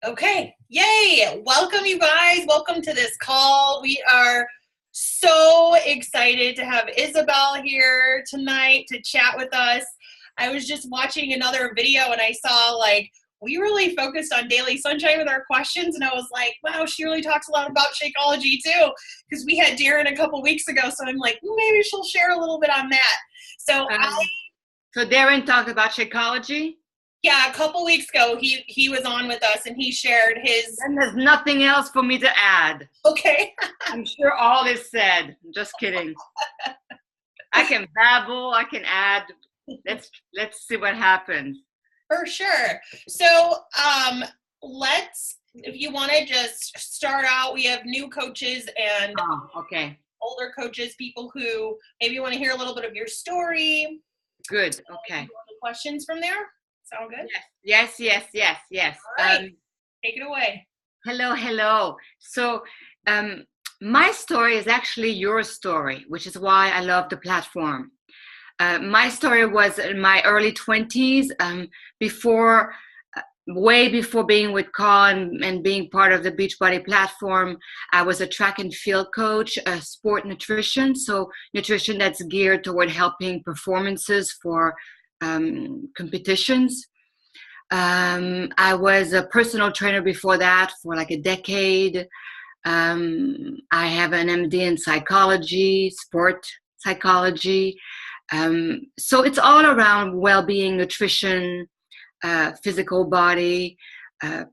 Okay, yay! Welcome, you guys. Welcome to this call. We are so excited to have Isabel here tonight to chat with us. I was just watching another video and I saw we really focused on daily sunshine with our questions, and I was like, wow, she really talks a lot about Shakeology too, because we had Darren a couple weeks ago, so I'm like, maybe she'll share a little bit on that. So So Darren talked about Shakeology? Yeah, a couple weeks ago, he was on with us and he shared his. And there's nothing else for me to add. Okay. I'm sure all is said. Just kidding. I can babble. I can add. Let's see what happens. For sure. So if you want to just start out, we have new coaches and okay. older coaches, people who maybe want to hear a little bit of your story. Good. Okay. Questions from there? Sound good? Yes. All right. Take it away. Hello. So my story is actually your story, which is why I love the platform. My story was in my early 20s, way before being with Carl and being part of the Beachbody platform. I was a track and field coach, sport nutrition, so nutrition that's geared toward helping performances for competitions. I was a personal trainer before that for like a decade. I have an MD in psychology, sport psychology. So it's all around well-being, nutrition, physical body,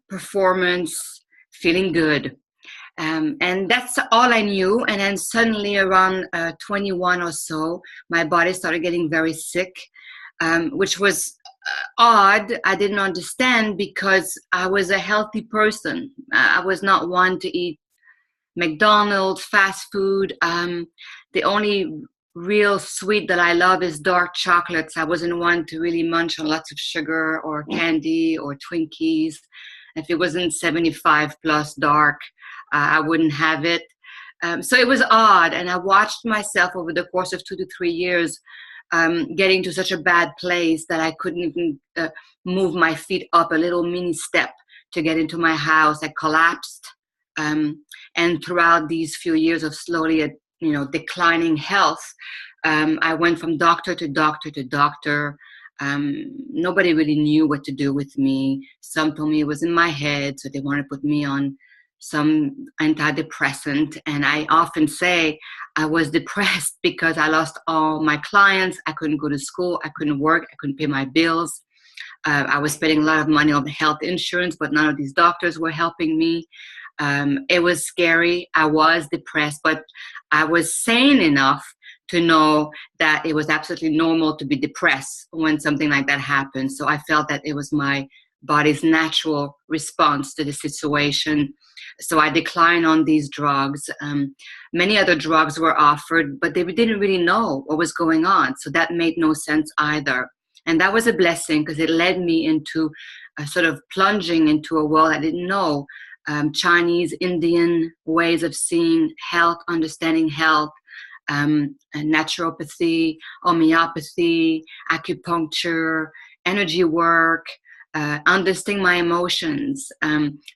performance, feeling good. And that's all I knew. And then suddenly around 21 or so, my body started getting very sick, which was odd. I didn't understand because I was a healthy person. I was not one to eat McDonald's, fast food. The only real sweet that I love is dark chocolates. I wasn't one to really munch on lots of sugar or candy or Twinkies. If it wasn't 75 plus dark, I wouldn't have it. So it was odd. And I watched myself over the course of 2 to 3 years getting to such a bad place that I couldn't even move my feet up a little mini step to get into my house. I collapsed. And throughout these few years of slowly, declining health, I went from doctor to doctor to doctor. Nobody really knew what to do with me. Some told me it was in my head, so they wanted to put me on some antidepressant. And I often say I was depressed because I lost all my clients. I couldn't go to school. I couldn't work. I couldn't pay my bills. I was spending a lot of money on health insurance, but none of these doctors were helping me. It was scary. I was depressed, but I was sane enough to know that it was absolutely normal to be depressed when something like that happened. So I felt that it was my body's natural response to the situation. So I declined on these drugs. Many other drugs were offered, but they didn't really know what was going on. So that made no sense either. And that was a blessing because it led me into sort of plunging into a world I didn't know. Chinese, Indian ways of seeing health, understanding health, naturopathy, homeopathy, acupuncture, energy work, understanding my emotions.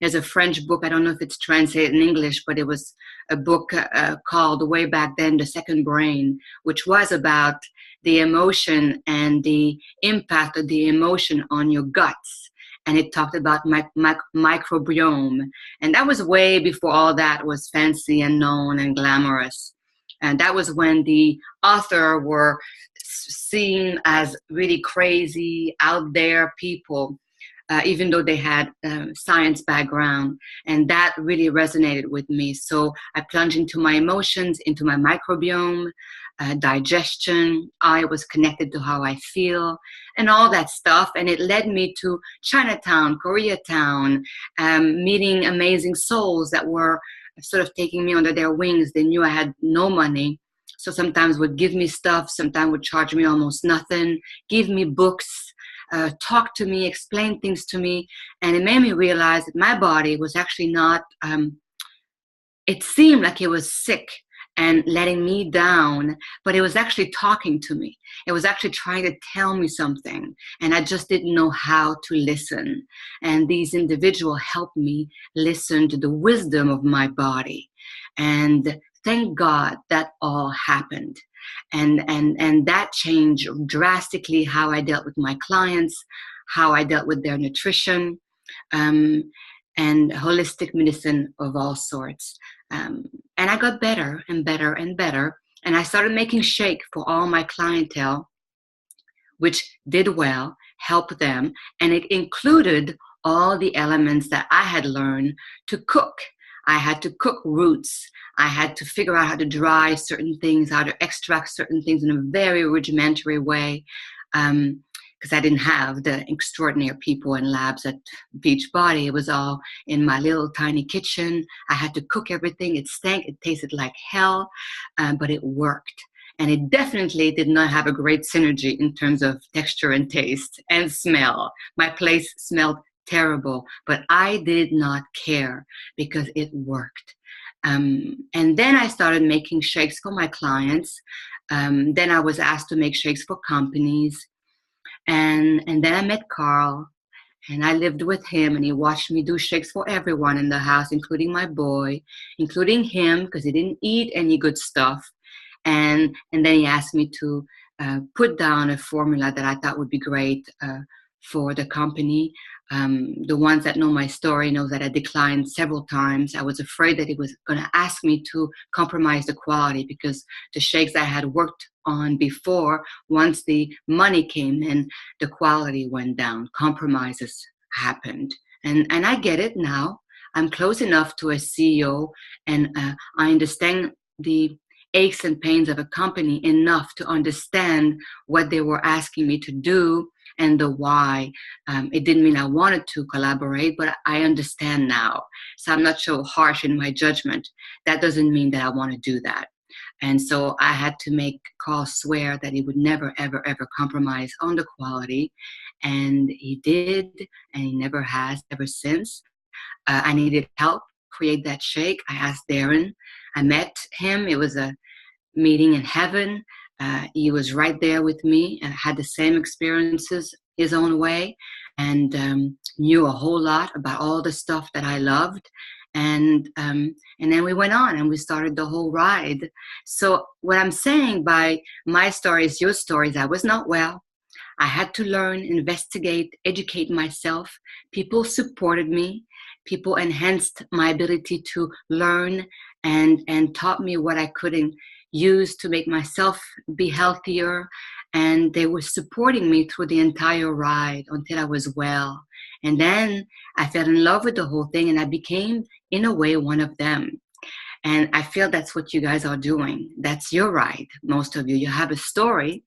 There's a French book, I don't know if it's translated in English, but it was a book called way back then, The Second Brain, which was about the emotion and the impact of the emotion on your guts. And it talked about microbiome. And that was way before all that was fancy and known and glamorous. And that was when the author were seen as really crazy, out there people, even though they had science background. And that really resonated with me. So I plunged into my emotions, into my microbiome, digestion. I was connected to how I feel and all that stuff. And it led me to Chinatown, Koreatown, meeting amazing souls that were sort of taking me under their wings. They knew I had no money. So sometimes would give me stuff, sometimes would charge me almost nothing, give me books, talk to me, explain things to me. And it made me realize that my body was actually not, it seemed like it was sick. and letting me down, but it was actually talking to me. It was actually trying to tell me something, and I just didn't know how to listen. And these individuals helped me listen to the wisdom of my body. And thank God that all happened. And that changed drastically how I dealt with my clients, how I dealt with their nutrition, um, and holistic medicine of all sorts. And I got better and better and better. And I started making shake for all my clientele, which did well, helped them. And it included all the elements that I had learned to cook. I had to cook roots. I had to figure out how to dry certain things, how to extract certain things in a very rudimentary way. Because I didn't have the extraordinary people and labs at Beachbody. It was all in my little tiny kitchen. I had to cook everything. It stank. It tasted like hell, but it worked. And it definitely did not have a great synergy in terms of texture and taste and smell. My place smelled terrible, but I did not care because it worked. And then I started making shakes for my clients. Then I was asked to make shakes for companies. And then I met Carl, and I lived with him, and he watched me do shakes for everyone in the house, including my boy, including him, because he didn't eat any good stuff. And then he asked me to put down a formula that I thought would be great for the company. The ones that know my story know that I declined several times. I was afraid that he was going to ask me to compromise the quality, because the shakes I had worked on before, once the money came in, the quality went down. Compromises happened. And I get it now. I'm close enough to a CEO, and I understand the aches and pains of a company enough to understand what they were asking me to do and the why. It didn't mean I wanted to collaborate, but I understand now. So I'm not so harsh in my judgment. That doesn't mean that I want to do that. And so I had to make Carl swear that he would never, ever, ever compromise on the quality. And he did, and he never has ever since. I needed help create that shake. I asked Darren. I met him. It was a meeting in heaven. He was right there with me and had the same experiences his own way, and knew a whole lot about all the stuff that I loved. And then we went on and we started the whole ride. So what I'm saying by my story is your stories, I was not well. I had to learn, investigate, educate myself. People supported me. People enhanced my ability to learn and taught me what I couldn't use to make myself be healthier. And they were supporting me through the entire ride until I was well. And then I fell in love with the whole thing, and I became, in a way, one of them. And I feel that's what you guys are doing. That's your ride, most of you. You have a story,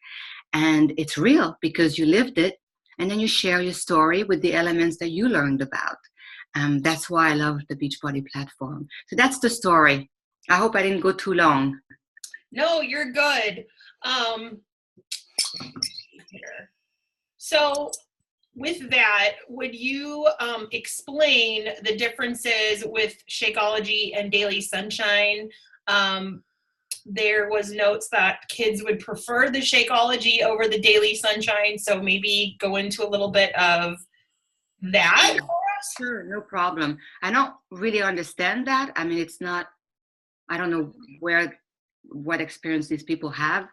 and it's real because you lived it, and then you share your story with the elements that you learned about. That's why I love the Beachbody platform. So that's the story. I hope I didn't go too long. No, you're good. So with that, would you explain the differences with Shakeology and Daily Sunshine? There was notes that kids would prefer the Shakeology over the Daily Sunshine, so maybe go into a little bit of that for us. Sure, no problem. I don't really understand that. I mean, it's not, I don't know what experience these people have.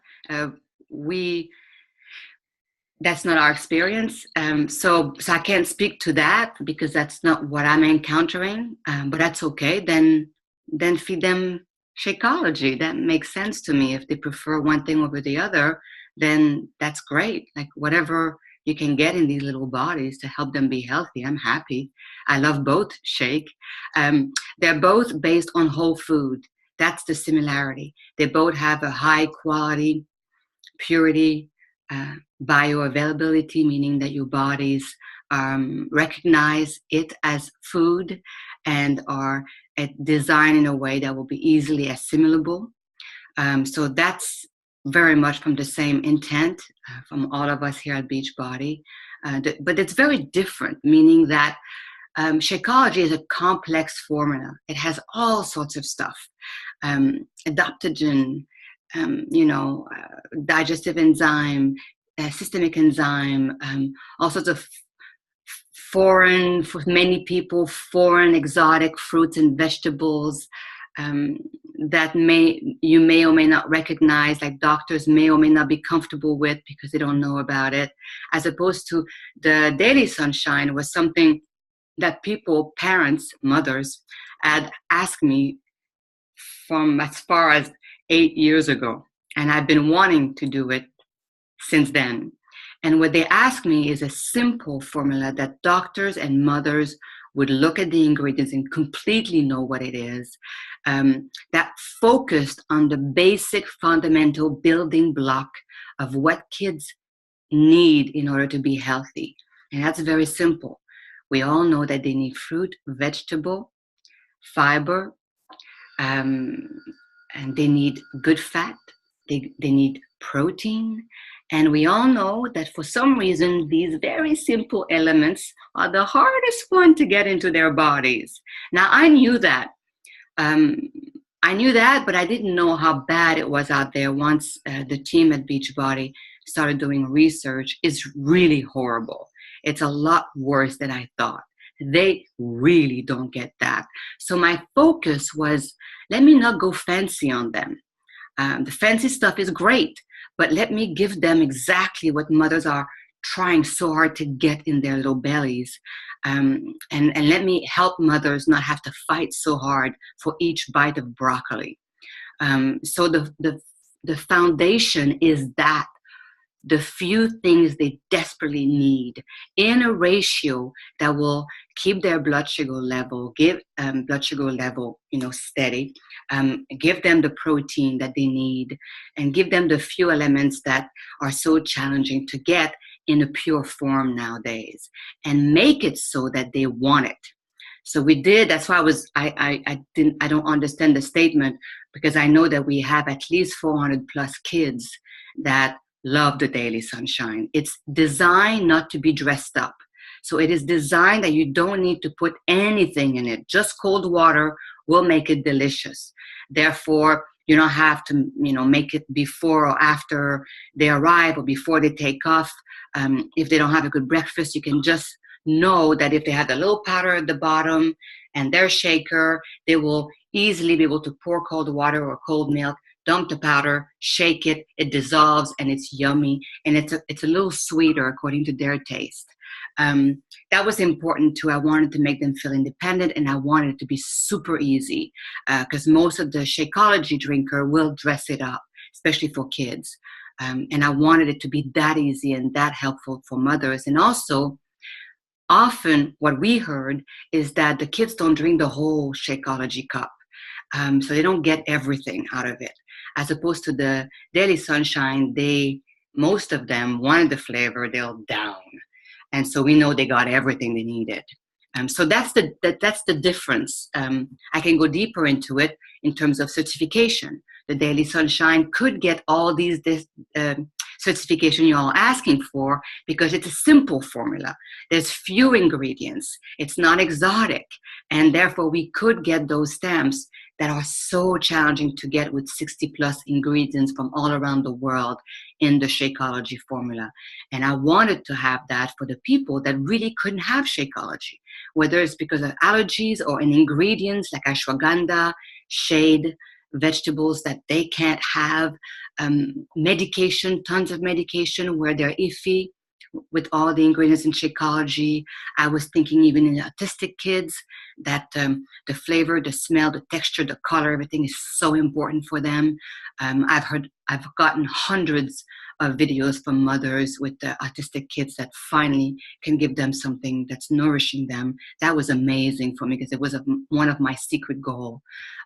That's not our experience. So I can't speak to that because that's not what I'm encountering. But that's okay. Then feed them Shakeology. That makes sense to me. If they prefer one thing over the other, then that's great. Like whatever you can get in these little bodies to help them be healthy, I'm happy. I love both shake. They're both based on whole food. That's the similarity. They both have a high quality, purity, bioavailability, meaning that your bodies recognize it as food and are designed in a way that will be easily assimilable. So that's very much from the same intent from all of us here at Beachbody. But it's very different, meaning that Shakeology is a complex formula. It has all sorts of stuff, adaptogen, digestive enzyme, systemic enzyme, all sorts of foreign, for many people, foreign exotic fruits and vegetables um, that you may or may not recognize, like doctors may or may not be comfortable with because they don't know about it, as opposed to the Daily Sunshine was something that people, parents, mothers, had asked me from as far as 8 years ago. And I've been wanting to do it since then. And what they ask me is a simple formula that doctors and mothers would look at the ingredients and completely know what it is, that focused on the basic fundamental building block of what kids need in order to be healthy. And that's very simple. We all know that they need fruit, vegetable, fiber, um, and they need good fat. They need protein. And we all know that for some reason, these very simple elements are the hardest one to get into their bodies. Now, I knew that. Um, but I didn't know how bad it was out there once the team at Beachbody started doing research. It's really horrible. It's a lot worse than I thought. They really don't get that. So my focus was, let me not go fancy on them. The fancy stuff is great, but let me give them exactly what mothers are trying so hard to get in their little bellies. And let me help mothers not have to fight so hard for each bite of broccoli. So the foundation is that the few things they desperately need in a ratio that will keep their blood sugar level, steady, give them the protein that they need, and give them the few elements that are so challenging to get in a pure form nowadays, and make it so that they want it. So we did. That's why I don't understand the statement, because I know that we have at least 400 plus kids that love the Daily Sunshine. It's designed not to be dressed up. So it is designed that you don't need to put anything in it. Just cold water will make it delicious. Therefore, you don't have to, make it before or after they arrive or before they take off. If they don't have a good breakfast, you can just know that if they have a little powder at the bottom and their shaker, they will easily be able to pour cold water or cold milk, dump the powder, shake it, it dissolves, and it's yummy, and it's a little sweeter according to their taste. That was important too. I wanted to make them feel independent, and I wanted it to be super easy, because most of the Shakeology drinker will dress it up, especially for kids. And I wanted it to be that easy and that helpful for mothers. And also, often what we heard is that the kids don't drink the whole Shakeology cup. So they don't get everything out of it. As opposed to the Daily Sunshine, most of them wanted the flavor, they'll down. And so we know they got everything they needed. So that's the difference. I can go deeper into it in terms of certification. The Daily Sunshine could get all these certification you're all asking for, because it's a simple formula. There's few ingredients. It's not exotic. And therefore, we could get those stamps that are so challenging to get with 60 plus ingredients from all around the world in the Shakeology formula. And I wanted to have that for the people that really couldn't have Shakeology, whether it's because of allergies or in ingredients like ashwagandha, shade, vegetables that they can't have, medication, tons of medication where they're iffy with all the ingredients in Shakeology. I was thinking even in autistic kids that the flavor, the smell, the texture, the color, everything is so important for them. I've gotten hundreds of videos from mothers with autistic kids that finally can give them something that's nourishing them. That was amazing for me, because it was one of my secret goals.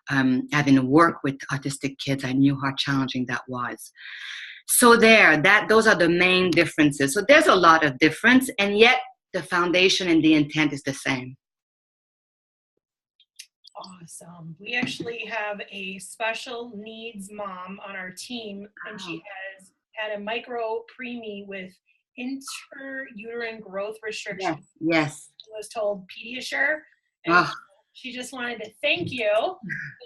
Having worked with autistic kids, I knew how challenging that was. So those are the main differences. So there's a lot of difference, and yet the foundation and the intent is the same. Awesome. We actually have a special needs mom on our team, and she has had a micro preemie with intrauterine growth restriction. Yes. Yes. Was told Pediasure, and Oh, she just wanted to thank you.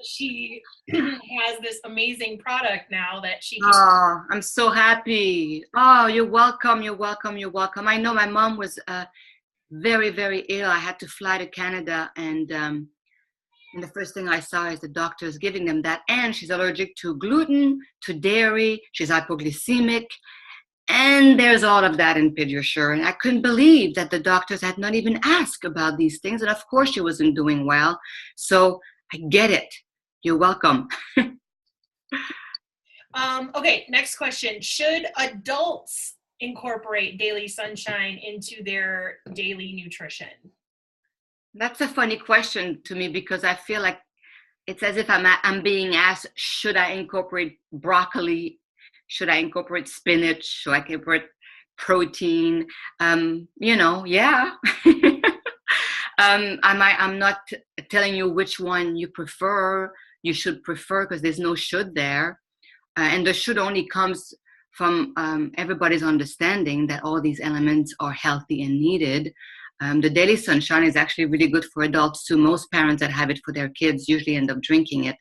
She has this amazing product now that she can. oh, I'm so happy. Oh, you're welcome. You're welcome. You're welcome. I know my mom was very, very ill. I had to fly to Canada, and the first thing I saw is the doctors giving them that. And she's allergic to gluten, to dairy. She's hypoglycemic. And there's all of that in Pediasure. And I couldn't believe that the doctors had not even asked about these things. And of course, she wasn't doing well. So I get it. You're welcome. Okay, next question. Should adults incorporate daily sunshine into their daily nutrition? That's a funny question to me because I feel like it's as if I'm being asked, should I incorporate broccoli? Should I incorporate spinach? Should I incorporate protein? Yeah. I'm not telling you which one you prefer. You should prefer because there's no should there. And the should only comes from everybody's understanding that all these elements are healthy and needed. The daily sunshine is actually really good for adults too. Most parents that have it for their kids usually end up drinking it.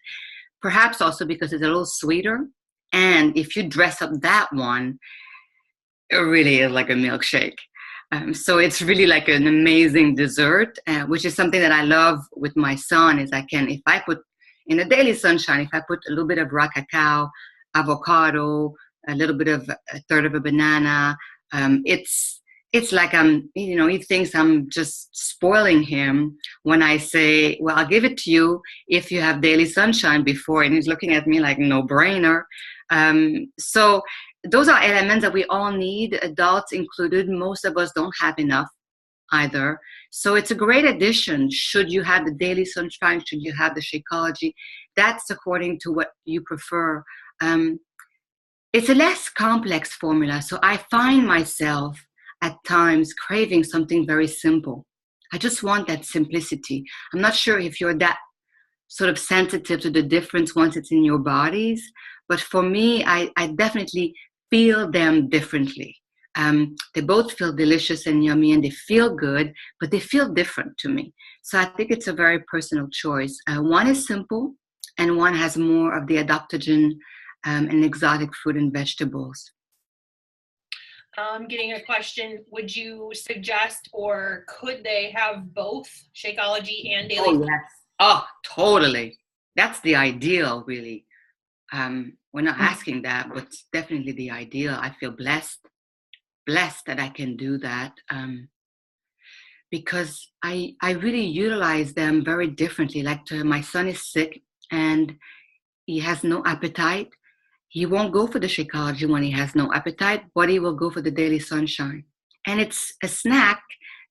Perhaps also because it's a little sweeter. And if you dress up that one, it really is like a milkshake. So it's really like an amazing dessert, which is something that I love with my son is if I put in a daily sunshine, if I put a little bit of raw cacao, avocado, a little bit of a third of a banana, it's like he thinks I'm just spoiling him when I say, well, I'll give it to you if you have daily sunshine before. And he's looking at me like no brainer. So those are elements that we all need, adults included. Most of us don't have enough either. So it's a great addition. Should you have the daily sunshine? Should you have the Shakeology? That's according to what you prefer. It's a less complex formula. So I find myself at times craving something very simple. I just want that simplicity. I'm not sure if you're that sort of sensitive to the difference once it's in your bodies, but for me, I definitely feel them differently. They both feel delicious and yummy and they feel good, but they feel different to me. So I think it's a very personal choice. One is simple and one has more of the adaptogen and exotic fruit and vegetables. Getting a question, would you suggest or could they have both Shakeology and daily? Oh, yes. Oh, totally. That's the ideal, really. We're not asking that, but it's definitely the ideal. I feel blessed that I can do that because I really utilize them very differently. Like my son is sick and he has no appetite. He won't go for the Shakeology when he has no appetite, but he will go for the daily sunshine. And it's a snack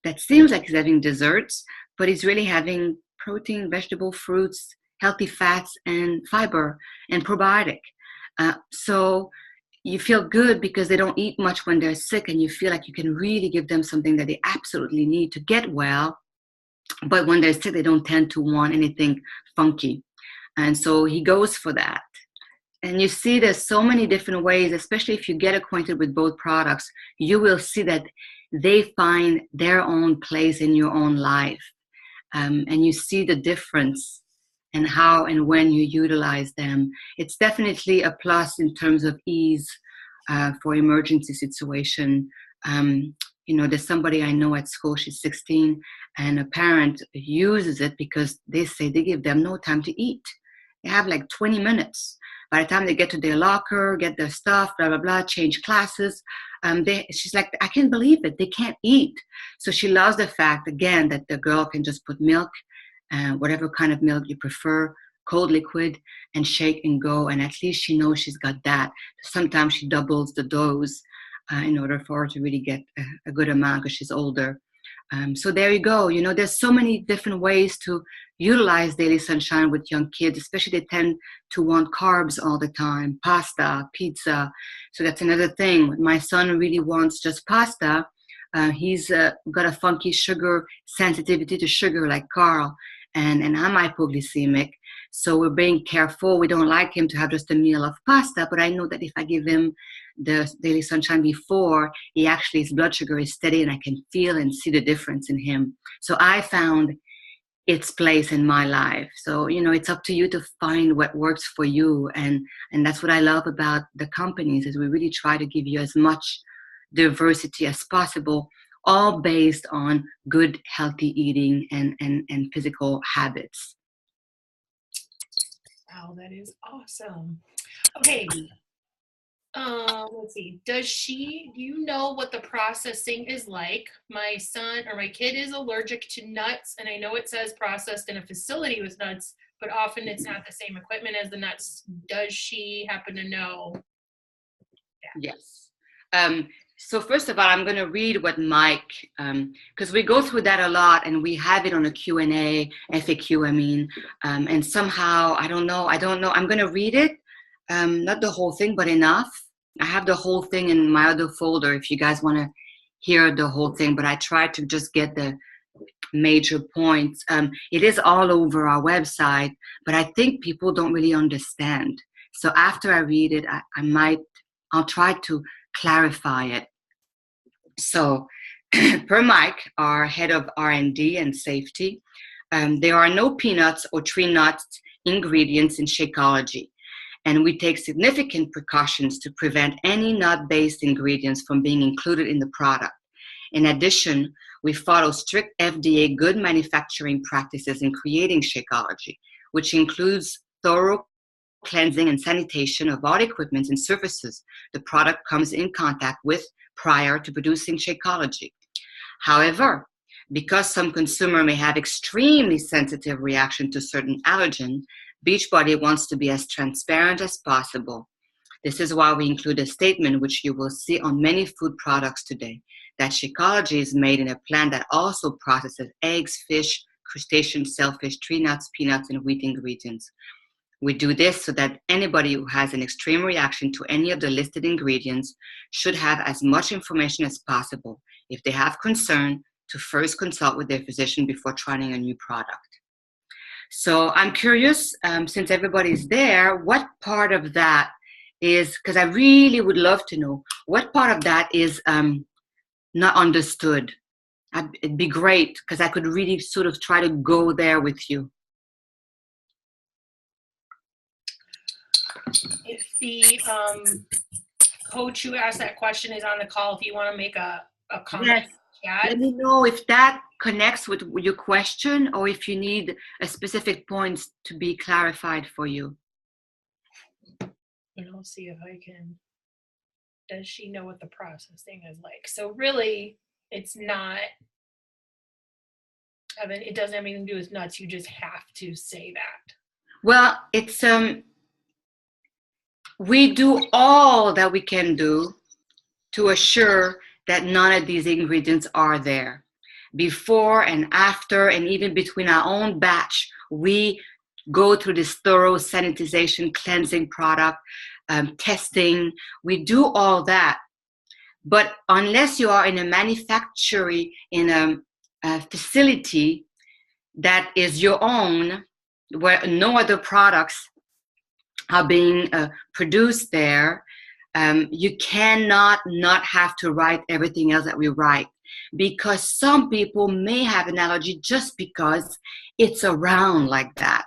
that seems like he's having desserts, but he's really having protein, vegetable, fruits, healthy fats, and fiber, and probiotic. So you feel good because they don't eat much when they're sick, and you feel like you can really give them something that they absolutely need to get well. But when they're sick, they don't tend to want anything funky. And so he goes for that. And you see there's so many different ways, especially if you get acquainted with both products, you will see that they find their own place in your own life. And you see the difference and how and when you utilize them. It's definitely a plus in terms of ease for emergency situation. There's somebody I know at school, she's 16, and a parent uses it because they say they give them no time to eat. They have like 20 minutes. By the time they get to their locker, get their stuff, blah, blah, blah, change classes, she's like, I can't believe it. They can't eat. So she loves the fact, again, that the girl can just put milk, whatever kind of milk you prefer, cold liquid, and shake and go. And at least she knows she's got that. Sometimes she doubles the dose in order for her to really get a good amount because she's older. So there you go. There's so many different ways to utilize daily sunshine with young kids, especially they tend to want carbs all the time, pasta, pizza. So that's another thing. My son really wants just pasta. He's got a funky sugar sensitivity to sugar like Carl, and I'm hypoglycemic. So we're being careful. We don't like him to have just a meal of pasta, but I know that if I give him the Daily Sunshine before, his blood sugar is steady and I can feel and see the difference in him. So I found its place in my life. So, it's up to you to find what works for you. And that's what I love about the companies is we really try to give you as much diversity as possible, all based on good, healthy eating and physical habits. Wow, that is awesome. Okay. Let's see. Do you know what the processing is like? My son or my kid is allergic to nuts, and I know it says processed in a facility with nuts, but often it's not the same equipment as the nuts. Does she happen to know? Yeah. Yes. So first of all, I'm going to read what Mike, because we go through that a lot, and we have it on a Q&A, FAQ, I mean, and somehow, I don't know, I'm going to read it, not the whole thing, but enough. I have the whole thing in my other folder if you guys want to hear the whole thing, but I try to just get the major points. It is all over our website, but I think people don't really understand. So after I read it, I'll try to clarify it. So per Mike, our head of R&D and safety, there are no peanuts or tree nuts ingredients in Shakeology. And we take significant precautions to prevent any nut-based ingredients from being included in the product. In addition, we follow strict FDA good manufacturing practices in creating Shakeology, which includes thorough cleansing and sanitation of all equipment and surfaces the product comes in contact with prior to producing Shakeology. However, because some consumer may have extremely sensitive reaction to certain allergen, Beachbody wants to be as transparent as possible. This is why we include a statement which you will see on many food products today, that Shakeology is made in a plant that also processes eggs, fish, crustaceans, shellfish, tree nuts, peanuts, and wheat ingredients. We do this so that anybody who has an extreme reaction to any of the listed ingredients should have as much information as possible. If they have concern, to first consult with their physician before trying a new product. So I'm curious, since everybody's there, what part of that is, because I really would love to know, what part of that is not understood? It'd be great, because I could really sort of try to go there with you. If the coach who asked that question is on the call, if you want to make a comment, yes. Let me know if that connects with your question or if you need a specific point to be clarified for you. And I'll see if I can. Does she know what the processing is like? So really, it's not. It doesn't have anything to do with nuts. You just have to say that. Well, it's we do all that we can do to assure that none of these ingredients are there. Before and after, and even between our own batch, we go through this thorough sanitization, cleansing product, testing. We do all that. But unless you are in a manufacturing, in a facility that is your own, where no other products are being produced there, you cannot not have to write everything else that we write, because some people may have an allergy just because it's around like that.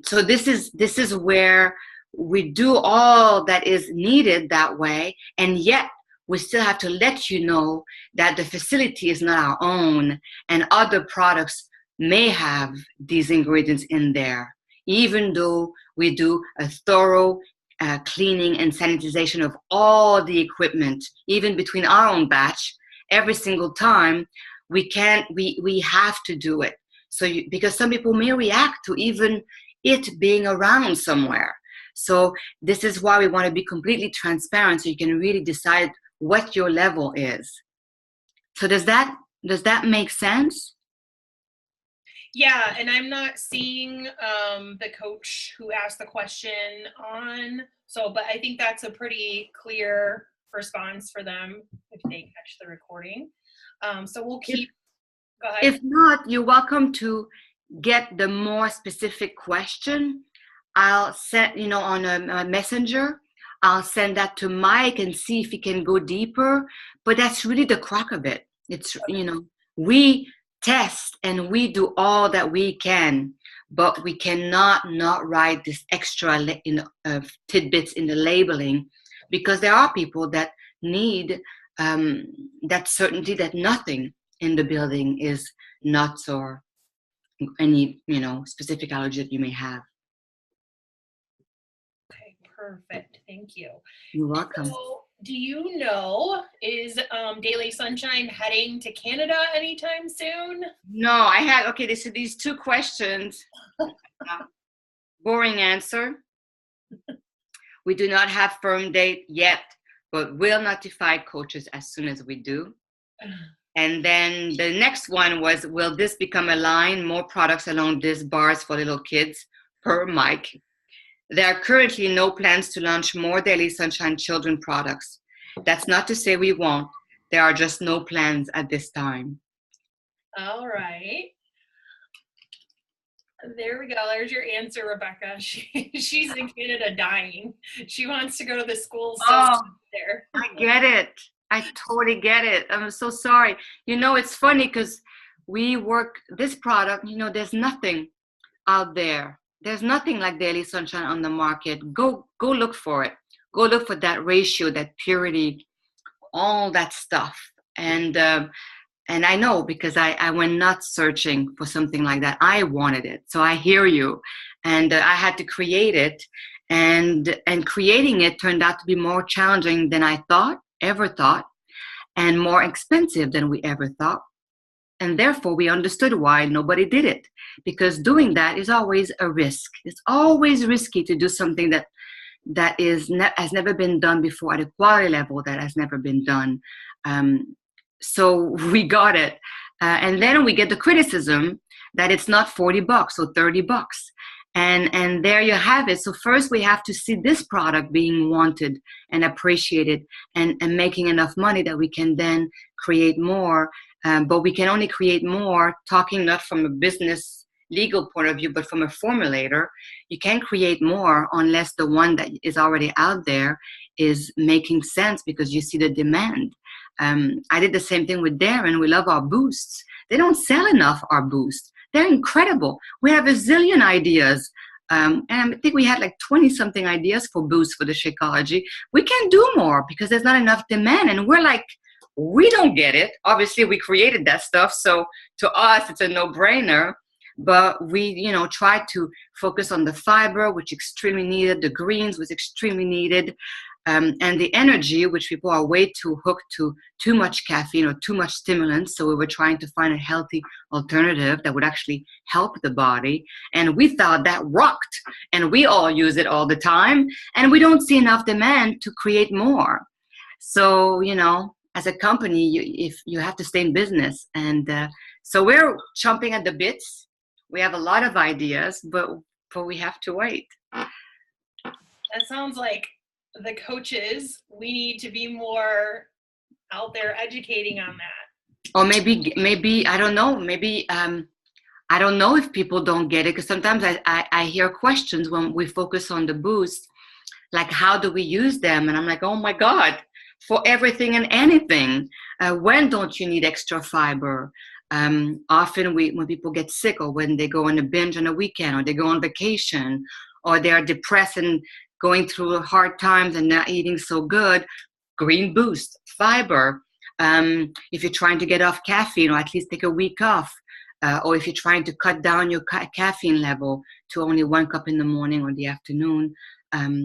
So this is where we do all that is needed that way, and yet we still have to let you know that the facility is not our own, and other products may have these ingredients in there, even though we do a thorough cleaning and sanitization of all the equipment, even between our own batch, every single time. We have to do it. So because some people may react to even it being around somewhere. So this is why we want to be completely transparent, so you can really decide what your level is. So does that make sense? Yeah, and I'm not seeing the coach who asked the question on, but I think that's a pretty clear response for them if they catch the recording. So we'll keep, go ahead. If not, you're welcome to get the more specific question, I'll send, on a messenger, I'll send that to Mike and see if he can go deeper. But that's really the crux of it. It's, we test and we do all that we can, but we cannot not write this extra tidbits in the labeling, because there are people that need that certainty that nothing in the building is nuts or any specific allergy that you may have. Okay, perfect. Thank you. You're welcome. So, do you know, is Daily Sunshine heading to Canada anytime soon? No, I had, okay, these two questions. Boring answer. We do not have firm date yet, but we'll notify coaches as soon as we do. And then the next one was, will this become a line, more products along these bars for little kids, per Mike? There are currently no plans to launch more Daily Sunshine children products. That's not to say we won't. There are just no plans at this time. All right. There we go. There's your answer, Rebecca. She's in Canada dying. She wants to go to the school there. I get it. I totally get it. I'm so sorry. It's funny because we work this product, there's nothing out there. There's nothing like Daily Sunshine on the market. Go look for it. Go look for that ratio, that purity, all that stuff. And I know, because I went nuts searching for something like that. I wanted it. So I hear you. And I had to create it. And creating it turned out to be more challenging than I ever thought, and more expensive than we ever thought. And therefore, we understood why nobody did it, because doing that is always a risk. It's always risky to do something that has never been done before at a quality level that has never been done. So we got it. And then we get the criticism that it's not $40 or $30. And there you have it. So first we have to see this product being wanted and appreciated and making enough money that we can then create more. But we can only create more, talking not from a business legal point of view, but from a formulator. You can't create more unless the one that is already out there is making sense, because you see the demand. I did the same thing with Darren. We love our boosts. They don't sell enough, our boosts. They're incredible. We have a zillion ideas. And I think we had like 20-something ideas for boosts for the Shakeology. We can't do more because there's not enough demand. And we're like, we don't get it. Obviously, we created that stuff. So to us, it's a no-brainer. But we, try to focus on the fiber, which is extremely needed. The greens was extremely needed. And the energy, which people are way too hooked to too much caffeine or too much stimulants. So we were trying to find a healthy alternative that would actually help the body. And we thought that rocked. And we all use it all the time. And we don't see enough demand to create more. So, as a company, if you have to stay in business. And so we're chomping at the bits. We have a lot of ideas, but we have to wait. That sounds like the coaches, we need to be more out there educating on that. Or maybe I don't know. Maybe I don't know if people don't get it, because sometimes I hear questions when we focus on the boost, like how do we use them? And I'm like, oh my God, for everything and anything. When don't you need extra fiber? Often when people get sick, or when they go on a binge on a weekend, or they go on vacation, or they are depressed and going through hard times and not eating so good, green boost, fiber. If you're trying to get off caffeine, or at least take a week off, or if you're trying to cut down your caffeine level to only 1 cup in the morning or the afternoon,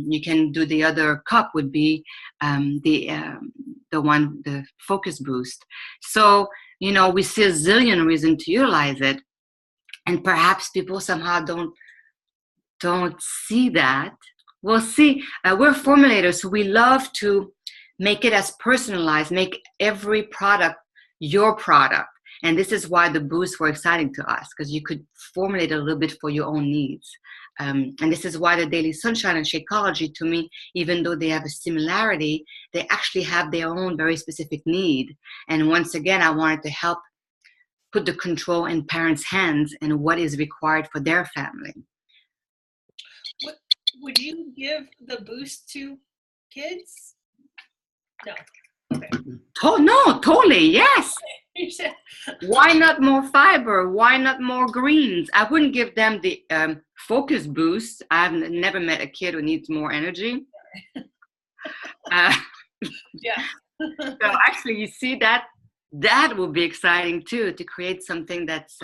you can do the other cup would be the focus boost. So, we see a zillion reasons to utilize it, and perhaps people somehow don't see that. We'll see. We're formulators, so we love to make it as personalized, make every product your product. And this is why the boosts were exciting to us, because you could formulate a little bit for your own needs. And this is why the Daily Sunshine and Shakeology, to me, even though they have a similarity, they actually have their own very specific need. And once again, I wanted to help put the control in parents' hands and what is required for their family. Would you give the boost to kids? No. Okay. No, totally, yes. Why not more fiber? Why not more greens? I wouldn't give them the focus boost. I've never met a kid who needs more energy. Yeah. So actually, you see that will be exciting too, to create something that's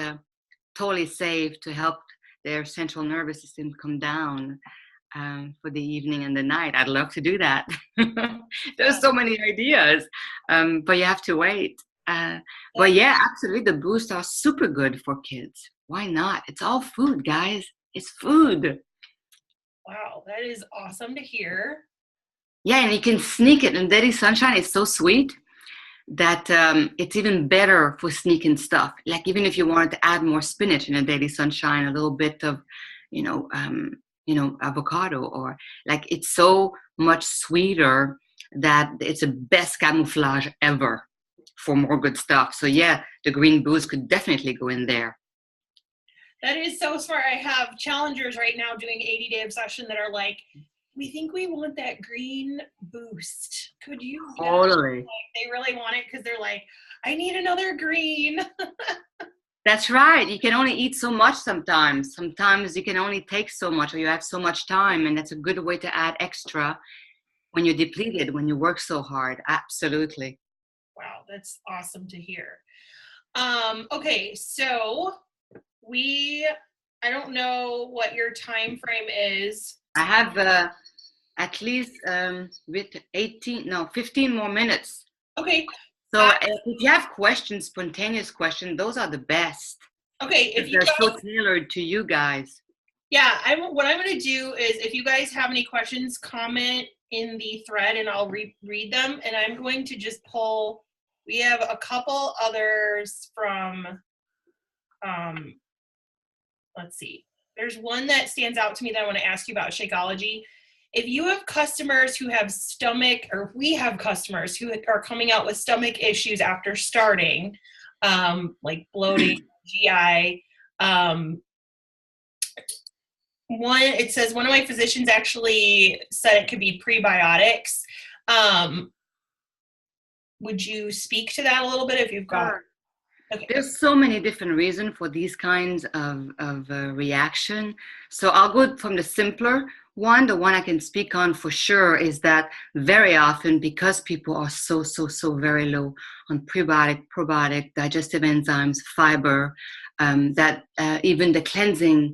totally safe to help their central nervous system come down for the evening and the night. I'd love to do that. There's so many ideas, but you have to wait. But yeah, absolutely, the boosts are super good for kids. Why not? It's all food, guys. It's food. Wow, that is awesome to hear. Yeah, and you can sneak it. And Daily Sunshine is so sweet that it's even better for sneaking stuff. Like even if you wanted to add more spinach in a Daily Sunshine, a little bit of, avocado, or like it's so much sweeter that it's the best camouflage ever for more good stuff. So yeah, the green boost could definitely go in there. That is so smart. I have challengers right now doing 80-day obsession that are like, we think we want that green boost. Could you? Totally. Like, they really want it because they're like, I need another green. That's right. You can only eat so much sometimes. Sometimes you can only take so much, or you have so much time, and that's a good way to add extra when you're depleted, when you work so hard. Absolutely. Wow, that's awesome to hear. Okay, so I don't know what your time frame is. I have at least with 15 more minutes. Okay. So if you have questions, spontaneous questions, those are the best. Okay, if they're so tailored to you guys. Yeah, what I'm going to do is, if you guys have any questions, comment in the thread and I'll read them. And I'm going to just pull. We have a couple others from. Let's see. There's one that stands out to me that I want to ask you about, Shakeology. If you have customers who have stomach, or we have customers who are coming out with stomach issues after starting, like bloating, GI, it says one of my physicians actually said it could be prebiotics. Would you speak to that a little bit if you've got? Sure. Okay. There's so many different reasons for these kinds of reaction. So I'll go from the simpler one. The one I can speak on for sure is that very often, because people are so very low on prebiotic, probiotic, digestive enzymes, fiber, that even the cleansing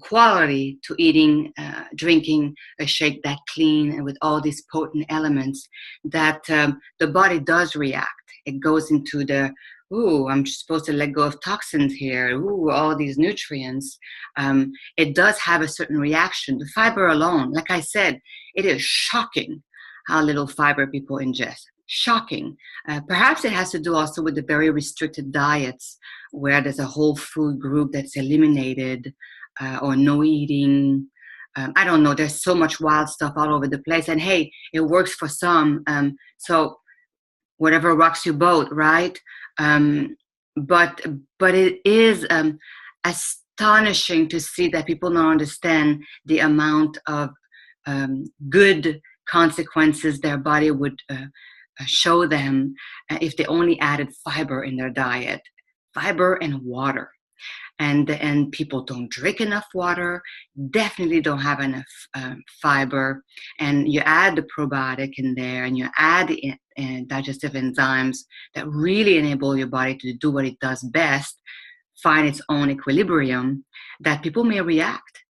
quality to eating, drinking a shake that clean and with all these potent elements, that the body does react. It goes into the, ooh, I'm supposed to let go of toxins here. Ooh, all these nutrients. It does have a certain reaction. The fiber alone, like I said, it is shocking how little fiber people ingest. Shocking. Perhaps it has to do also with the very restricted diets where there's a whole food group that's eliminated, or no eating. I don't know. There's so much wild stuff all over the place. And hey, it works for some. So whatever rocks your boat, right? But it is astonishing to see that people don't understand the amount of good consequences their body would show them if they only added fiber in their diet, fiber and water. And people don't drink enough water, definitely don't have enough fiber. And you add the probiotic in there, and you add the digestive enzymes that really enable your body to do what it does best, find its own equilibrium, that people may react.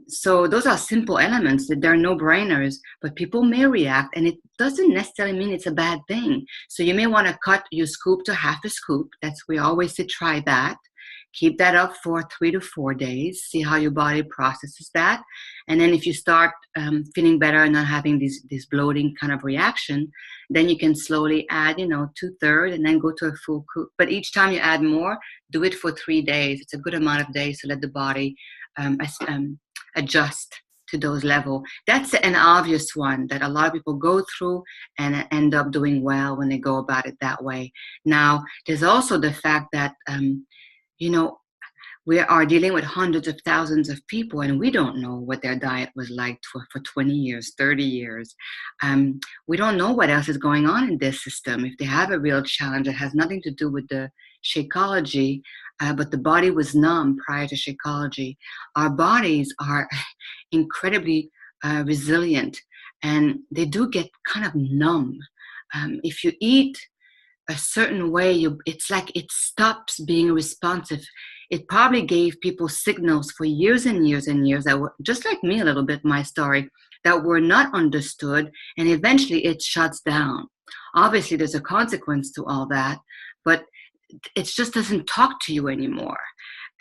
So those are simple elements that they're no-brainers, but people may react, and it doesn't necessarily mean it's a bad thing. So you may want to cut your scoop to half a scoop. We always say try that. Keep that up for 3 to 4 days. See how your body processes that. And then if you start feeling better and not having this bloating kind of reaction, then you can slowly add, 2/3 and then go to a full scoop. But each time you add more, do it for 3 days. It's a good amount of days to let the body adjust to those levels. That's an obvious one that a lot of people go through and end up doing well when they go about it that way. Now, there's also the fact that, you know, we are dealing with hundreds of thousands of people, and we don't know what their diet was like for 20 years, 30 years. We don't know what else is going on in this system. If they have a real challenge, it has nothing to do with the Shakeology, but the body was numb prior to Shakeology. Our bodies are incredibly resilient, and they do get kind of numb. If you eat a certain way, it's like it stops being responsive. It probably gave people signals for years and years and years that were just like me a little bit, my story, that were not understood, and eventually it shuts down. Obviously, there's a consequence to all that, but it just doesn't talk to you anymore.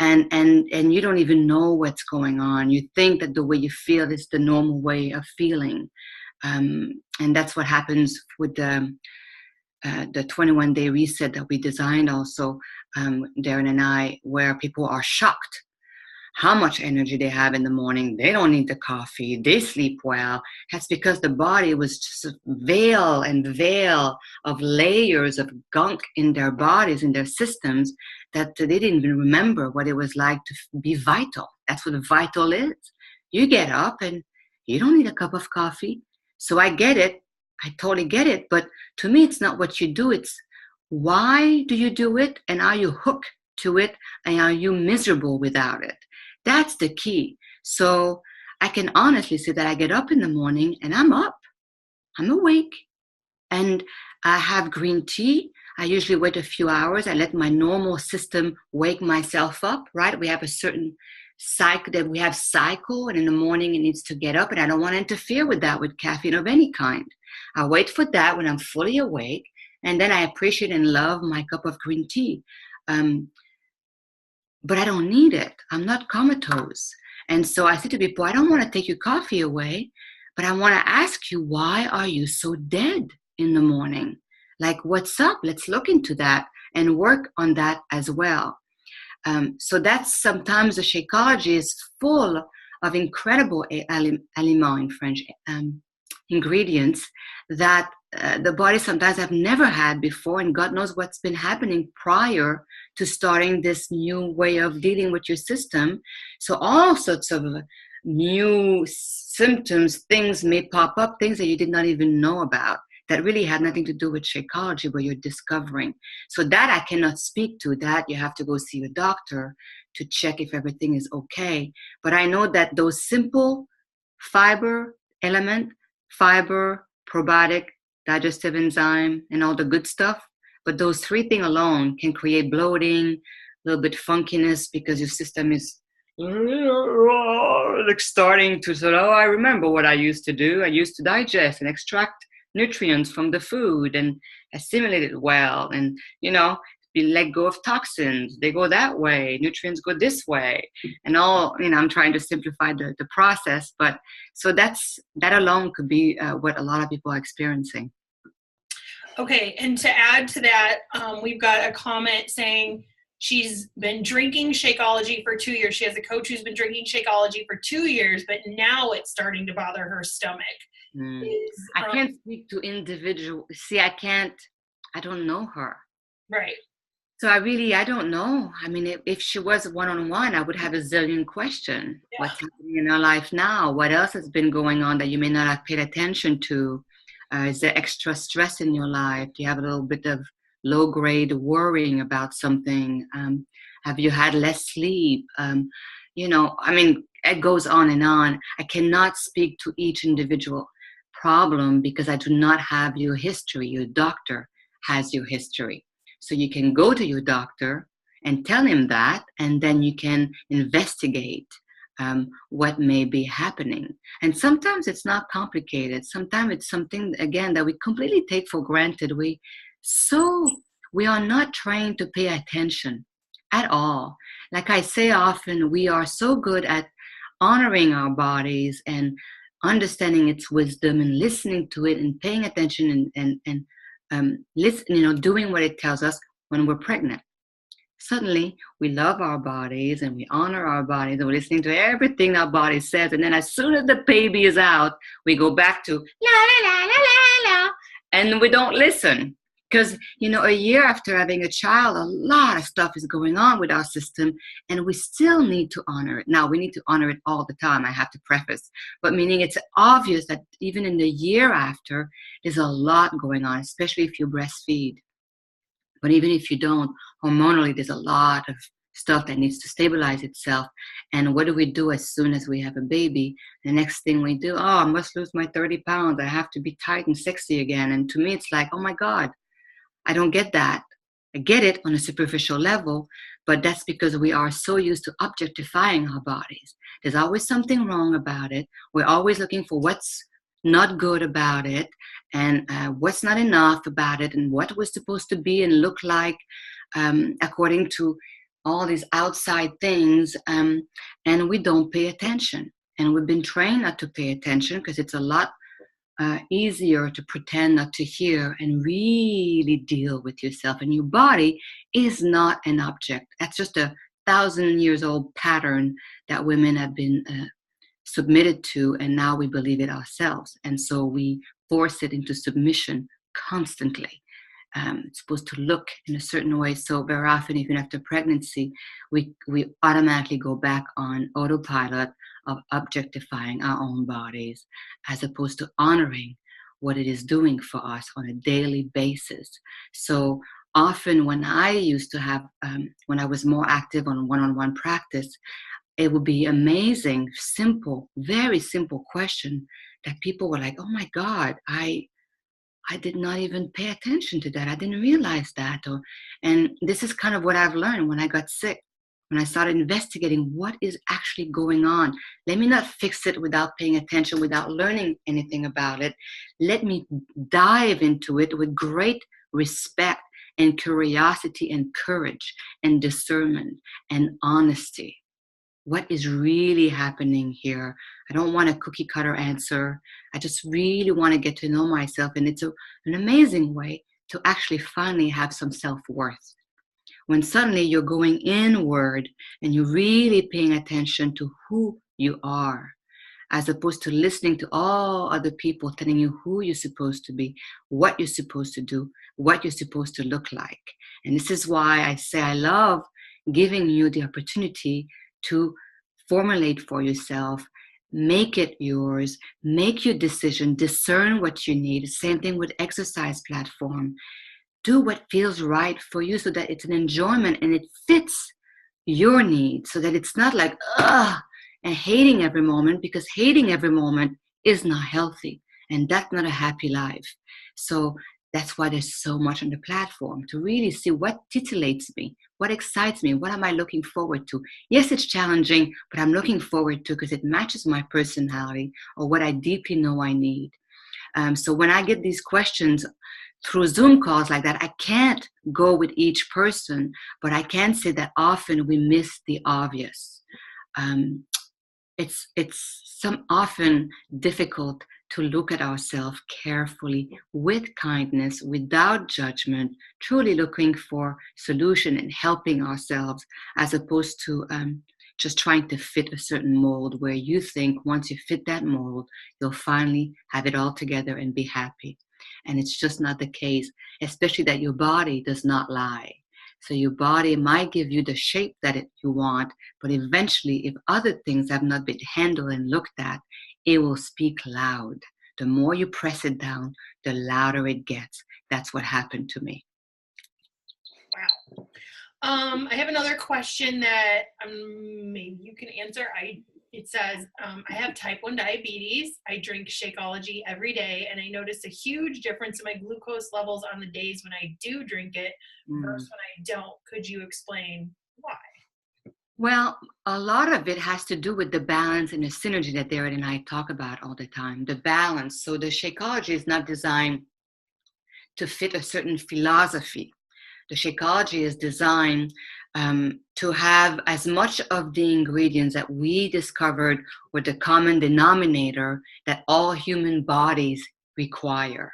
And you don't even know what's going on. You think that the way you feel is the normal way of feeling. And that's what happens with the 21-day reset that we designed also, Darren and I, where people are shocked how much energy they have in the morning. They don't need the coffee. They sleep well. That's because the body was just a veil and veil of layers of gunk in their bodies, in their systems, that they didn't even remember what it was like to be vital. That's what vital is. You get up and you don't need a cup of coffee. So I get it. I totally get it. But to me, it's not what you do. It's why do you do it? And are you hooked to it? And are you miserable without it? That's the key. So I can honestly say that I get up in the morning and I'm up. I'm awake. And I have green tea. I usually wait a few hours. I let my normal system wake myself up, right? We have a certain cycle that we have cycle, and in the morning it needs to get up, and I don't want to interfere with that with caffeine of any kind. I wait for that when I'm fully awake, and then I appreciate and love my cup of green tea. But I don't need it. I'm not comatose. And so I say to people, I don't want to take your coffee away, but I want to ask you, why are you so dead in the morning? Like, what's up? Let's look into that and work on that as well. So that's sometimes the Shakeology is full of incredible aliments in French, ingredients that the body sometimes have never had before, and God knows what's been happening prior to starting this new way of dealing with your system. So all sorts of new symptoms, things may pop up, things that you did not even know about, that really had nothing to do with Shakeology, but you're discovering. So that I cannot speak to. That you have to go see a doctor to check if everything is okay. But I know that those simple fiber element, fiber, probiotic, digestive enzyme, and all the good stuff, but those three things alone can create bloating, a little bit funkiness, because your system is like starting to sort of, oh, I remember what I used to do. I used to digest and extract nutrients from the food and assimilate it well, and be let go of toxins. They go that way, nutrients go this way, and all. I'm trying to simplify the process, but so that alone could be what a lot of people are experiencing. Okay, and to add to that, we've got a comment saying she's been drinking Shakeology for 2 years. She has a coach who's been drinking Shakeology for 2 years, but now it's starting to bother her stomach. I can't speak to individual. See, I don't know her. Right. So I don't know. I mean, if she was one-on-one, I would have a zillion questions. Yeah. What's happening in her life now? What else has been going on that you may not have paid attention to? Is there extra stress in your life? Do you have a little bit of low-grade worrying about something? Have you had less sleep? It goes on and on. I cannot speak to each individual problem because I do not have your history. Your doctor has your history. So you can go to your doctor and tell him that, and then you can investigate what may be happening. And sometimes it's not complicated. Sometimes it's something, again, that we completely take for granted. We are not trained to pay attention at all. Like I say often, we are so good at honoring our bodies and understanding its wisdom and listening to it and paying attention and listen, doing what it tells us when we're pregnant. suddenly we love our bodies and we honor our bodies and we're listening to everything our body says. And then as soon as the baby is out, we go back to la la la la la la, and we don't listen. Because, a year after having a child, a lot of stuff is going on with our system, and we still need to honor it. Now, we need to honor it all the time, I have to preface. But meaning it's obvious that even in the year after, there's a lot going on, especially if you breastfeed. But even if you don't, hormonally, there's a lot of stuff that needs to stabilize itself. And what do we do as soon as we have a baby? The next thing we do, I must lose my 30 pounds. I have to be tight and sexy again. And to me, it's like, oh my God, I don't get that. I get it on a superficial level, but that's because we are so used to objectifying our bodies. There's always something wrong about it. We're always looking for what's not good about it, and what's not enough about it, and what was supposed to be and look like according to all these outside things, and we don't pay attention. And we've been trained not to pay attention because it's a lot easier to pretend not to hear and really deal with yourself. And your body is not an object. That's just a 1,000-years-old pattern that women have been submitted to, and now we believe it ourselves. And so we force it into submission constantly. It's supposed to look in a certain way. So very often, even after pregnancy, we automatically go back on autopilot of objectifying our own bodies, as opposed to honoring what it is doing for us on a daily basis. So often when I used to have, when I was more active on one-on-one practice, it would be amazing, simple, very simple question that people were like, oh my God, I did not even pay attention to that. I didn't realize that. And this is kind of what I've learned when I got sick, when I started investigating what is actually going on. Let me not fix it without paying attention, without learning anything about it. Let me dive into it with great respect and curiosity and courage and discernment and honesty. What is really happening here? I don't want a cookie cutter answer. I just really want to get to know myself. And it's an amazing way to actually finally have some self-worth. When suddenly you're going inward and you're really paying attention to who you are, as opposed to listening to all other people telling you who you're supposed to be, what you're supposed to do, what you're supposed to look like. And this is why I say I love giving you the opportunity to formulate for yourself, make it yours, make your decision, discern what you need. Same thing with exercise platform. Do what feels right for you so that it's an enjoyment and it fits your needs, so that it's not like, and hating every moment, because hating every moment is not healthy, and that's not a happy life. So that's why there's so much on the platform, to really see what titillates me, what excites me, what am I looking forward to. Yes, it's challenging, but I'm looking forward to because it matches my personality or what I deeply know I need. So when I get these questions through Zoom calls like that, I can't go with each person, but I can say that often we miss the obvious. It's often difficult to look at ourselves carefully with kindness, without judgment, truly looking for solution and helping ourselves, as opposed to just trying to fit a certain mold where you think once you fit that mold, you'll finally have it all together and be happy. And it's just not the case, especially that your body does not lie. So your body might give you the shape that you want, but eventually, if other things have not been handled and looked at, it will speak loud. The more you press it down, the louder it gets. That's what happened to me. Wow. I have another question that maybe you can answer. It says, I have type 1 diabetes. I drink Shakeology every day, and I notice a huge difference in my glucose levels on the days when I do drink it versus when I don't. Could you explain why? Well, a lot of it has to do with the balance and the synergy that Darren and I talk about all the time, the balance. So the Shakeology is not designed to fit a certain philosophy. The Shakeology is designed to have as much of the ingredients that we discovered were the common denominator that all human bodies require.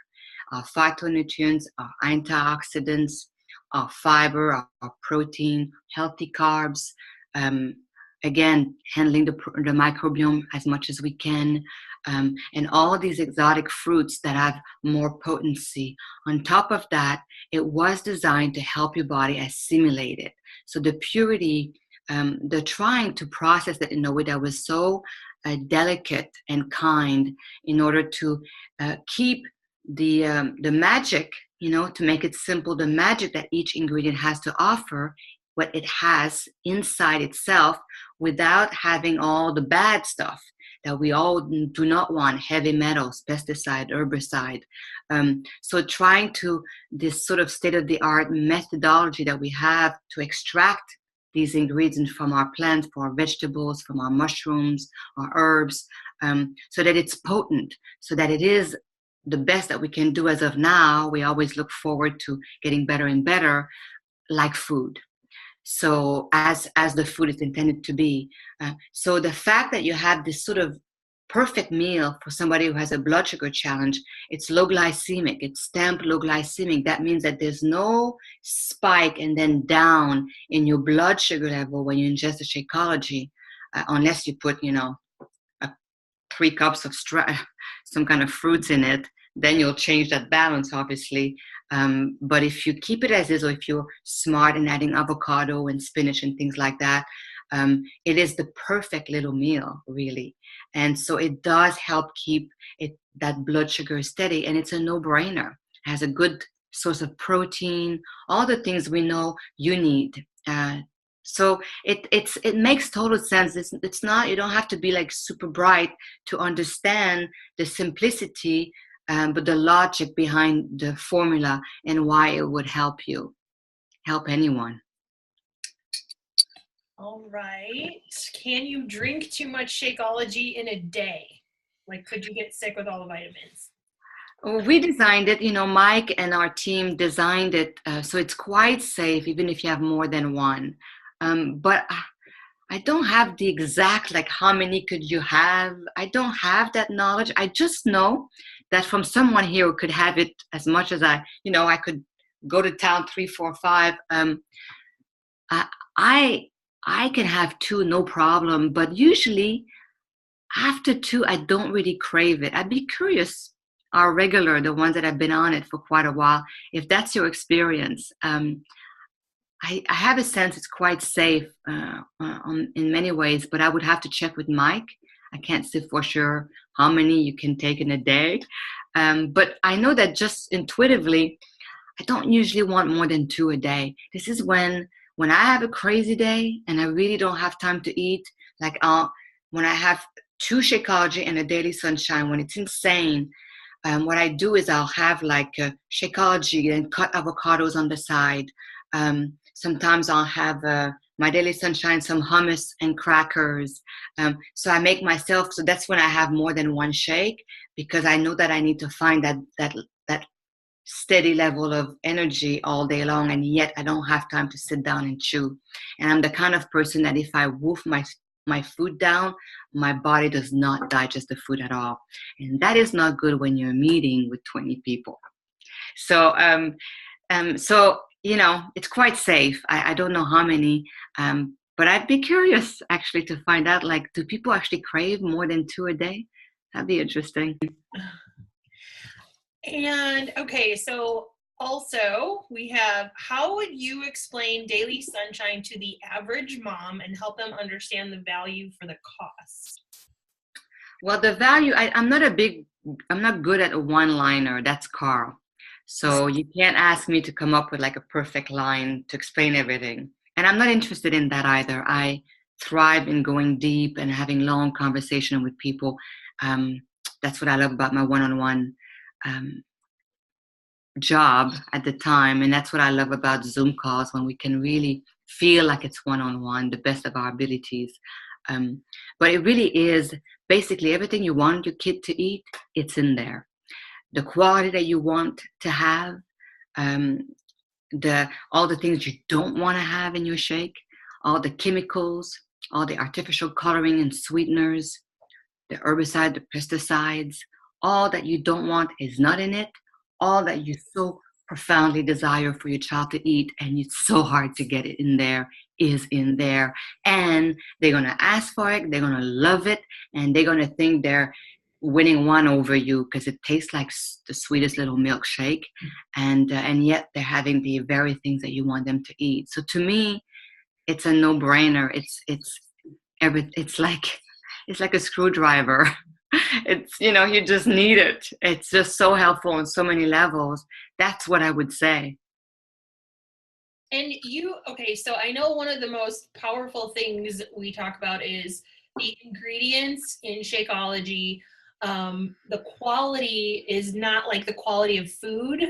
Our phytonutrients, our antioxidants, our fiber, our protein, healthy carbs. Um, Again, handling the microbiome as much as we can, and all these exotic fruits that have more potency. On top of that, it was designed to help your body assimilate it. So the purity, they're trying to process it in a way that was so delicate and kind in order to keep the magic, to make it simple, the magic that each ingredient has to offer, what it has inside itself, without having all the bad stuff that we all do not want: heavy metals, pesticide, herbicide. So trying to, this sort of state-of-the-art methodology that we have to extract these ingredients from our plants, from our vegetables, from our mushrooms, our herbs, so that it's potent, so that it is the best that we can do as of now. We always look forward to getting better and better, like food. So as the food is intended to be. So the fact that you have this sort of perfect meal for somebody who has a blood sugar challenge, it's low glycemic, it's stamped low glycemic. That means that there's no spike and then down in your blood sugar level when you ingest the Shakeology, unless you put, 3 cups of some kind of fruits in it. Then you'll change that balance, obviously. But if you keep it as is, or if you're smart in adding avocado and spinach and things like that, it is the perfect little meal, really. And so it does help keep that blood sugar steady, and it's a no-brainer. It has a good source of protein, all the things we know you need. So it makes total sense. It's not, you don't have to be like super bright to understand the simplicity, but the logic behind the formula and why it would help anyone. All right. Can you drink too much Shakeology in a day? Like, could you get sick with all the vitamins? Well, we designed it, Mike and our team designed it, so it's quite safe, even if you have more than one. But I don't have the exact, like, how many could you have? I don't have that knowledge. I just know that from someone here who could have it as much as I could go to town 3, 4, 5. I can have 2, no problem. But usually after 2, I don't really crave it. I'd be curious, our regular, the ones that have been on it for quite a while, if that's your experience. I have a sense it's quite safe in many ways, but I would have to check with Mike. I can't say for sure how many you can take in a day. But I know that just intuitively, I don't usually want more than 2 a day. This is when I have a crazy day and I really don't have time to eat, like when I have 2 Shakeology and a daily sunshine, when it's insane, what I do is I'll have like a Shakeology and cut avocados on the side. Sometimes I'll have my daily sunshine, some hummus and crackers. So I make myself, so that's when I have more than 1 shake, because I know that I need to find that steady level of energy all day long, and yet I don't have time to sit down and chew. And I'm the kind of person that if I wolf my food down, my body does not digest the food at all. And that is not good when you're meeting with 20 people. So, it's quite safe. I don't know how many, but I'd be curious actually to find out, like, do people actually crave more than 2 a day? That'd be interesting. And okay, so also we have, how would you explain daily sunshine to the average mom and help them understand the value for the cost? Well, the value, I'm not good at a one-liner. That's Carl. So you can't ask me to come up with like a perfect line to explain everything. And I'm not interested in that either. I thrive in going deep and having long conversation with people. That's what I love about my one-on-one job at the time. And that's what I love about Zoom calls, when we can really feel like it's one-on-one, the best of our abilities. But it really is basically everything you want your kid to eat, it's in there. The quality that you want to have, all the things you don't want to have in your shake, all the chemicals, all the artificial coloring and sweeteners, the herbicide, the pesticides, all that you don't want is not in it. All that you so profoundly desire for your child to eat, and it's so hard to get it in there, is in there. And they're going to ask for it, they're going to love it, and they're going to think they're winning one over you because it tastes like the sweetest little milkshake, and yet they're having the very things that you want them to eat. So to me, it's a no-brainer. It's like a screwdriver. It's, you just need it. It's just so helpful on so many levels. That's what I would say. And okay, so I know one of the most powerful things we talk about is the ingredients in Shakeology. The quality is not like the quality of food.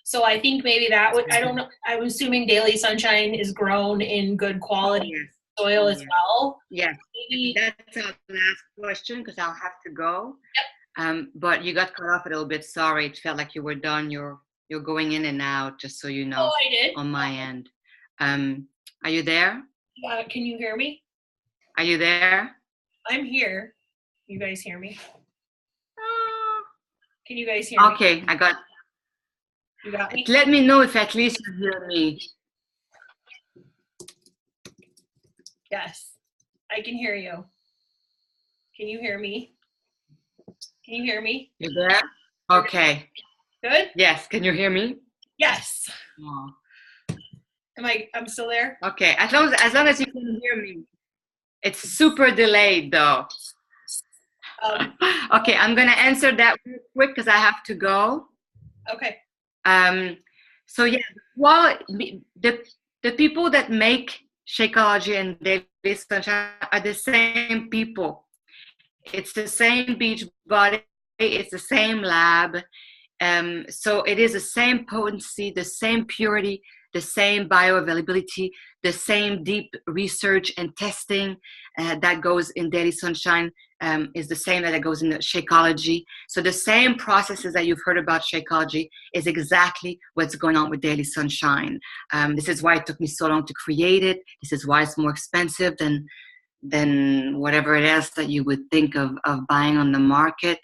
So I think maybe that would, I don't know, I'm assuming Daily Sunshine is grown in good quality soil as well. Yes. Maybe that's our last question because I'll have to go. Yep. But you got cut off a little bit. Sorry, it felt like you were done. You're going in and out, just so you know. Oh, I did. On my end. Are you there? Can you hear me? Are you there? I'm here. You guys hear me? Can you guys hear me? Okay, I got. You got me? Let me know if at least you hear me. Yes, I can hear you. Can you hear me? Can you hear me? You there? Okay. Good? Yes, can you hear me? Yes. Oh. I'm still there? Okay, as long as you can hear me. It's super delayed though. Okay, I'm gonna answer that real quick because I have to go. Okay. So yeah, well, the people that make Shakeology and Daily Sunshine are the same people. It's the same beach body. It's the same lab. So it is the same potency, the same purity, the same bioavailability, the same deep research and testing that goes in Daily Sunshine is the same that goes in the Shakeology. So the same processes that you've heard about Shakeology is exactly what's going on with Daily Sunshine. This is why it took me so long to create it. This is why it's more expensive than whatever it is that you would think of buying on the market.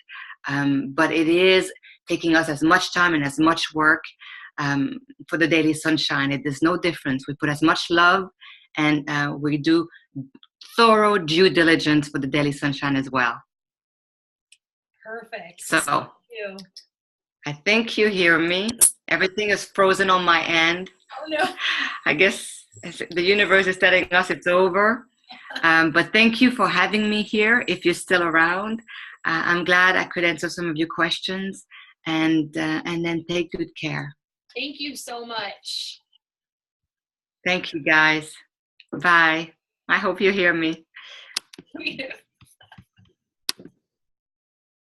But it is taking us as much time and as much work for the Daily Sunshine. It is no difference. We put as much love and we do thorough due diligence for the Daily Sunshine as well. Perfect. So thank you. I think you hear me. Everything is frozen on my end. Oh no. I guess the universe is telling us it's over. But thank you for having me here. If you're still around, I'm glad I could answer some of your questions, and then take good care. Thank you so much. Thank you, guys. Bye. I hope you hear me.